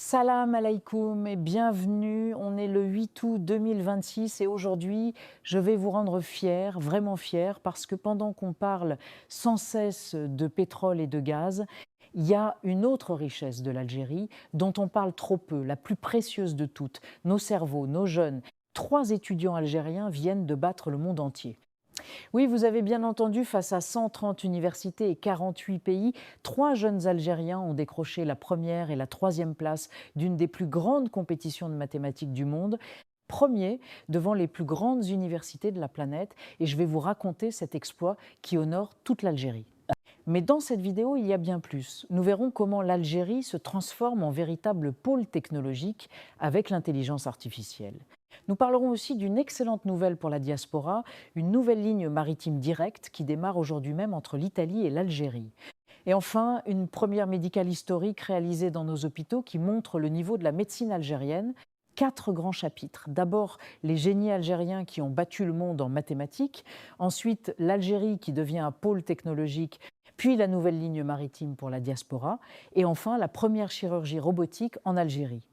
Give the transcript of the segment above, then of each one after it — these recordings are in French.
Salam alaikum et bienvenue. On est le 8 août 2026 et aujourd'hui, je vais vous rendre fiers, vraiment fiers, parce que pendant qu'on parle sans cesse de pétrole et de gaz, il y a une autre richesse de l'Algérie dont on parle trop peu, la plus précieuse de toutes, nos cerveaux, nos jeunes. 3 étudiants algériens viennent de battre le monde entier. Oui, vous avez bien entendu, face à 130 universités et 48 pays, 3 jeunes Algériens ont décroché la première et la troisième place d'une des plus grandes compétitions de mathématiques du monde, premier devant les plus grandes universités de la planète, et je vais vous raconter cet exploit qui honore toute l'Algérie. Mais dans cette vidéo, il y a bien plus. Nous verrons comment l'Algérie se transforme en véritable pôle technologique avec l'intelligence artificielle. Nous parlerons aussi d'une excellente nouvelle pour la diaspora, une nouvelle ligne maritime directe qui démarre aujourd'hui même entre l'Italie et l'Algérie. Et enfin, une première médicale historique réalisée dans nos hôpitaux qui montre le niveau de la médecine algérienne. 4 grands chapitres. D'abord, les génies algériens qui ont battu le monde en mathématiques. Ensuite, l'Algérie qui devient un pôle technologique. Puis la nouvelle ligne maritime pour la diaspora. Et enfin, la première chirurgie robotique en Algérie.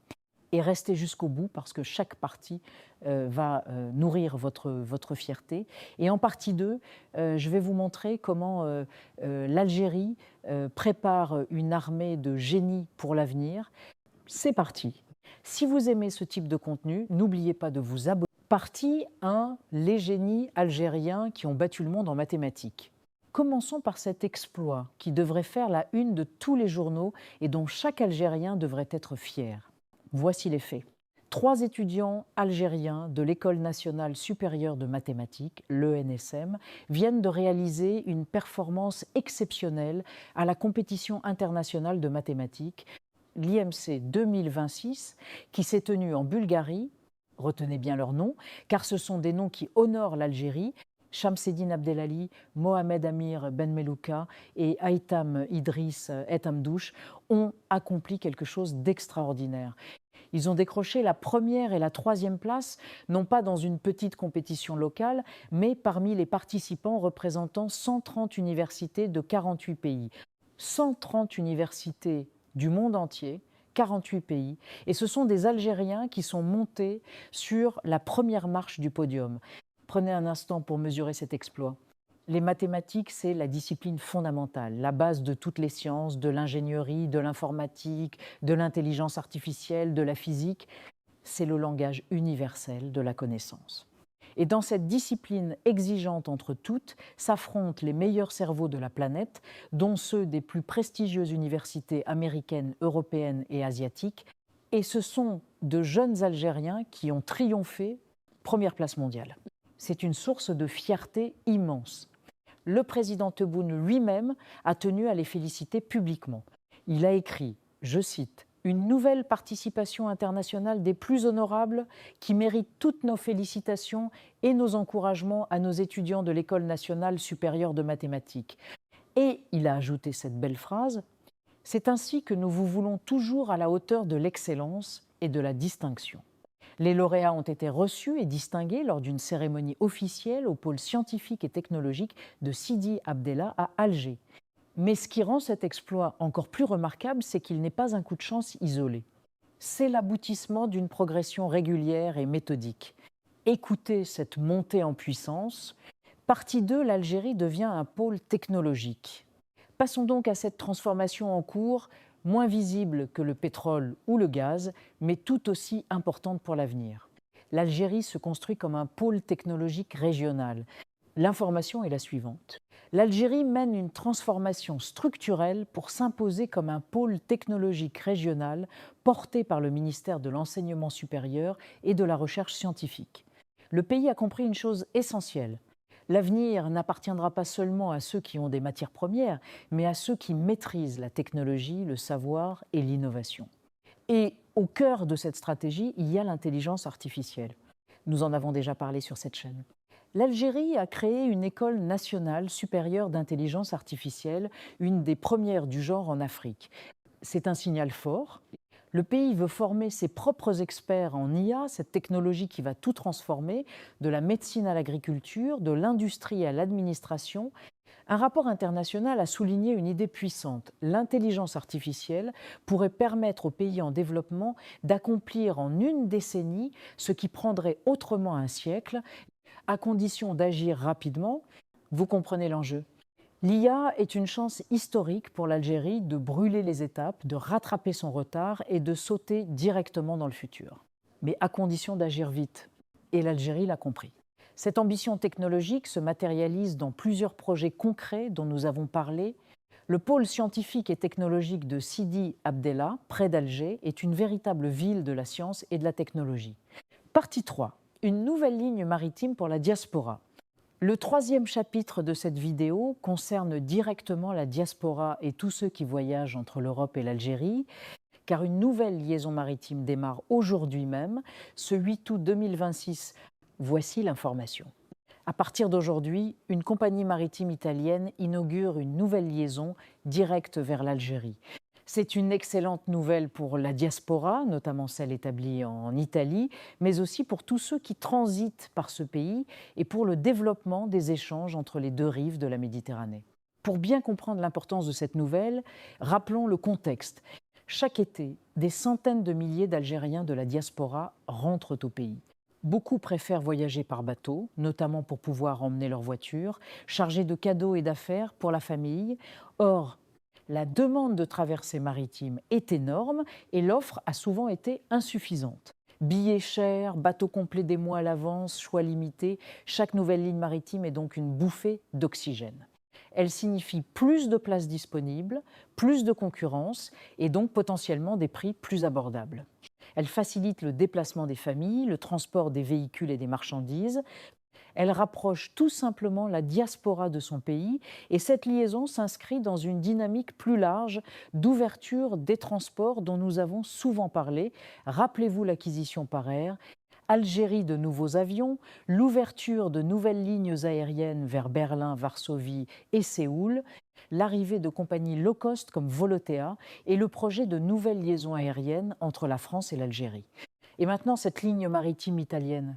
Et restez jusqu'au bout parce que chaque partie va nourrir votre fierté. Et en partie 2, je vais vous montrer comment l'Algérie prépare une armée de génies pour l'avenir. C'est parti. Si vous aimez ce type de contenu, n'oubliez pas de vous abonner. Partie 1, les génies algériens qui ont battu le monde en mathématiques. Commençons par cet exploit qui devrait faire la une de tous les journaux et dont chaque Algérien devrait être fier. Voici les faits. 3 étudiants algériens de l'École nationale supérieure de mathématiques, l'ENSM, viennent de réaliser une performance exceptionnelle à la compétition internationale de mathématiques, l'IMC 2026, qui s'est tenue en Bulgarie. Retenez bien leurs noms, car ce sont des noms qui honorent l'Algérie. Shamseddine Abdelali, Mohamed Amir Ben Melouka et Haitham Idriss Et Amdouche ont accompli quelque chose d'extraordinaire. Ils ont décroché la première et la troisième place, non pas dans une petite compétition locale, mais parmi les participants représentant 130 universités de 48 pays. 130 universités du monde entier, 48 pays, et ce sont des Algériens qui sont montés sur la première marche du podium. Prenez un instant pour mesurer cet exploit. Les mathématiques, c'est la discipline fondamentale, la base de toutes les sciences, de l'ingénierie, de l'informatique, de l'intelligence artificielle, de la physique. C'est le langage universel de la connaissance. Et dans cette discipline exigeante entre toutes, s'affrontent les meilleurs cerveaux de la planète, dont ceux des plus prestigieuses universités américaines, européennes et asiatiques. Et ce sont de jeunes Algériens qui ont triomphé, première place mondiale. C'est une source de fierté immense. Le président Tebboune lui-même a tenu à les féliciter publiquement. Il a écrit, je cite, « Une nouvelle participation internationale des plus honorables qui mérite toutes nos félicitations et nos encouragements à nos étudiants de l'École nationale supérieure de mathématiques. » Et il a ajouté cette belle phrase, « C'est ainsi que nous vous voulons toujours à la hauteur de l'excellence et de la distinction. » Les lauréats ont été reçus et distingués lors d'une cérémonie officielle au pôle scientifique et technologique de Sidi Abdellah à Alger. Mais ce qui rend cet exploit encore plus remarquable, c'est qu'il n'est pas un coup de chance isolé. C'est l'aboutissement d'une progression régulière et méthodique. Écoutez cette montée en puissance. Partie 2, l'Algérie devient un pôle technologique. Passons donc à cette transformation en cours, moins visible que le pétrole ou le gaz, mais tout aussi importante pour l'avenir. L'Algérie se construit comme un pôle technologique régional. L'information est la suivante. L'Algérie mène une transformation structurelle pour s'imposer comme un pôle technologique régional porté par le ministère de l'Enseignement supérieur et de la Recherche scientifique. Le pays a compris une chose essentielle. L'avenir n'appartiendra pas seulement à ceux qui ont des matières premières, mais à ceux qui maîtrisent la technologie, le savoir et l'innovation. Et au cœur de cette stratégie, il y a l'intelligence artificielle. Nous en avons déjà parlé sur cette chaîne. L'Algérie a créé une école nationale supérieure d'intelligence artificielle, une des premières du genre en Afrique. C'est un signal fort. Le pays veut former ses propres experts en IA, cette technologie qui va tout transformer, de la médecine à l'agriculture, de l'industrie à l'administration. Un rapport international a souligné une idée puissante. L'intelligence artificielle pourrait permettre aux pays en développement d'accomplir en une décennie ce qui prendrait autrement un siècle, à condition d'agir rapidement. Vous comprenez l'enjeu. L'IA est une chance historique pour l'Algérie de brûler les étapes, de rattraper son retard et de sauter directement dans le futur. Mais à condition d'agir vite. Et l'Algérie l'a compris. Cette ambition technologique se matérialise dans plusieurs projets concrets dont nous avons parlé. Le pôle scientifique et technologique de Sidi Abdellah, près d'Alger, est une véritable ville de la science et de la technologie. Partie 3. Une nouvelle ligne maritime pour la diaspora. Le troisième chapitre de cette vidéo concerne directement la diaspora et tous ceux qui voyagent entre l'Europe et l'Algérie, car une nouvelle liaison maritime démarre aujourd'hui même, ce 8 août 2026. Voici l'information. À partir d'aujourd'hui, une compagnie maritime italienne inaugure une nouvelle liaison directe vers l'Algérie. C'est une excellente nouvelle pour la diaspora, notamment celle établie en Italie, mais aussi pour tous ceux qui transitent par ce pays et pour le développement des échanges entre les deux rives de la Méditerranée. Pour bien comprendre l'importance de cette nouvelle, rappelons le contexte. Chaque été, des centaines de milliers d'Algériens de la diaspora rentrent au pays. Beaucoup préfèrent voyager par bateau, notamment pour pouvoir emmener leur voiture, chargée de cadeaux et d'affaires pour la famille. Or, la demande de traversée maritime est énorme et l'offre a souvent été insuffisante. Billets chers, bateaux complets des mois à l'avance, choix limités, chaque nouvelle ligne maritime est donc une bouffée d'oxygène. Elle signifie plus de places disponibles, plus de concurrence et donc potentiellement des prix plus abordables. Elle facilite le déplacement des familles, le transport des véhicules et des marchandises. Elle rapproche tout simplement la diaspora de son pays et cette liaison s'inscrit dans une dynamique plus large d'ouverture des transports dont nous avons souvent parlé. Rappelez-vous l'acquisition par air, Algérie de nouveaux avions, l'ouverture de nouvelles lignes aériennes vers Berlin, Varsovie et Séoul, l'arrivée de compagnies low cost comme Volotea et le projet de nouvelles liaisons aériennes entre la France et l'Algérie. Et maintenant, cette ligne maritime italienne.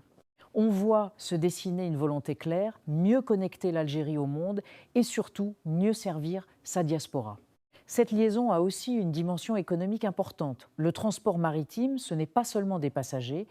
On voit se dessiner une volonté claire, mieux connecter l'Algérie au monde et surtout mieux servir sa diaspora. Cette liaison a aussi une dimension économique importante. Le transport maritime, ce n'est pas seulement des passagers,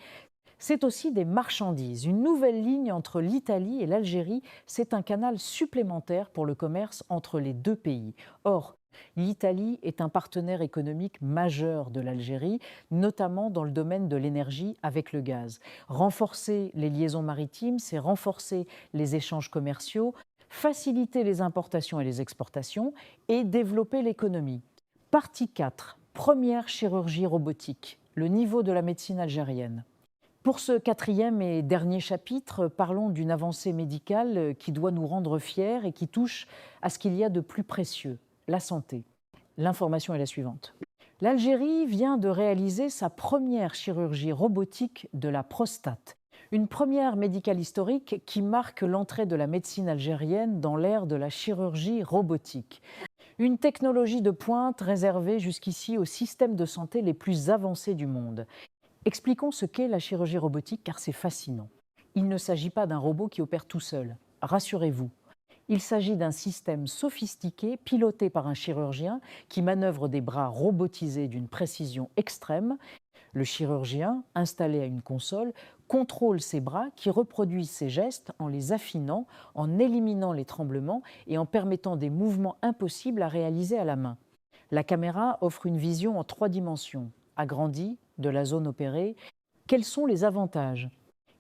c'est aussi des marchandises. Une nouvelle ligne entre l'Italie et l'Algérie, c'est un canal supplémentaire pour le commerce entre les deux pays. Or, l'Italie est un partenaire économique majeur de l'Algérie, notamment dans le domaine de l'énergie avec le gaz. Renforcer les liaisons maritimes, c'est renforcer les échanges commerciaux, faciliter les importations et les exportations et développer l'économie. Partie 4. Première chirurgie robotique. Le niveau de la médecine algérienne. Pour ce quatrième et dernier chapitre, parlons d'une avancée médicale qui doit nous rendre fiers et qui touche à ce qu'il y a de plus précieux, la santé. L'information est la suivante. L'Algérie vient de réaliser sa première chirurgie robotique de la prostate. Une première médicale historique qui marque l'entrée de la médecine algérienne dans l'ère de la chirurgie robotique. Une technologie de pointe réservée jusqu'ici aux systèmes de santé les plus avancés du monde. Expliquons ce qu'est la chirurgie robotique car c'est fascinant. Il ne s'agit pas d'un robot qui opère tout seul. Rassurez-vous. Il s'agit d'un système sophistiqué piloté par un chirurgien qui manœuvre des bras robotisés d'une précision extrême. Le chirurgien, installé à une console, contrôle ses bras qui reproduisent ses gestes en les affinant, en éliminant les tremblements et en permettant des mouvements impossibles à réaliser à la main. La caméra offre une vision en 3 dimensions, agrandie, de la zone opérée. Quels sont les avantages?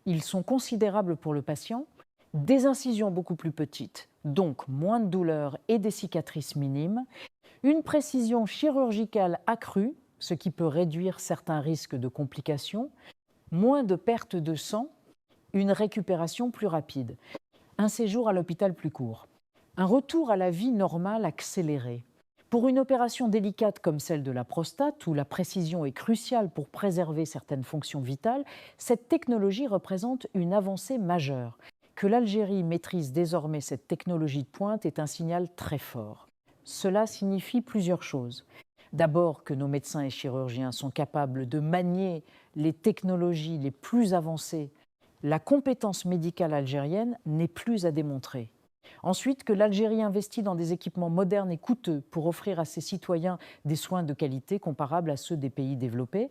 Ils sont considérables pour le patient. Des incisions beaucoup plus petites, donc moins de douleur et des cicatrices minimes. Une précision chirurgicale accrue, ce qui peut réduire certains risques de complications. Moins de perte de sang. Une récupération plus rapide. Un séjour à l'hôpital plus court. Un retour à la vie normale accéléré. Pour une opération délicate comme celle de la prostate, où la précision est cruciale pour préserver certaines fonctions vitales, cette technologie représente une avancée majeure. Que l'Algérie maîtrise désormais cette technologie de pointe est un signal très fort. Cela signifie plusieurs choses. D'abord que nos médecins et chirurgiens sont capables de manier les technologies les plus avancées. La compétence médicale algérienne n'est plus à démontrer. Ensuite, que l'Algérie investit dans des équipements modernes et coûteux pour offrir à ses citoyens des soins de qualité comparables à ceux des pays développés.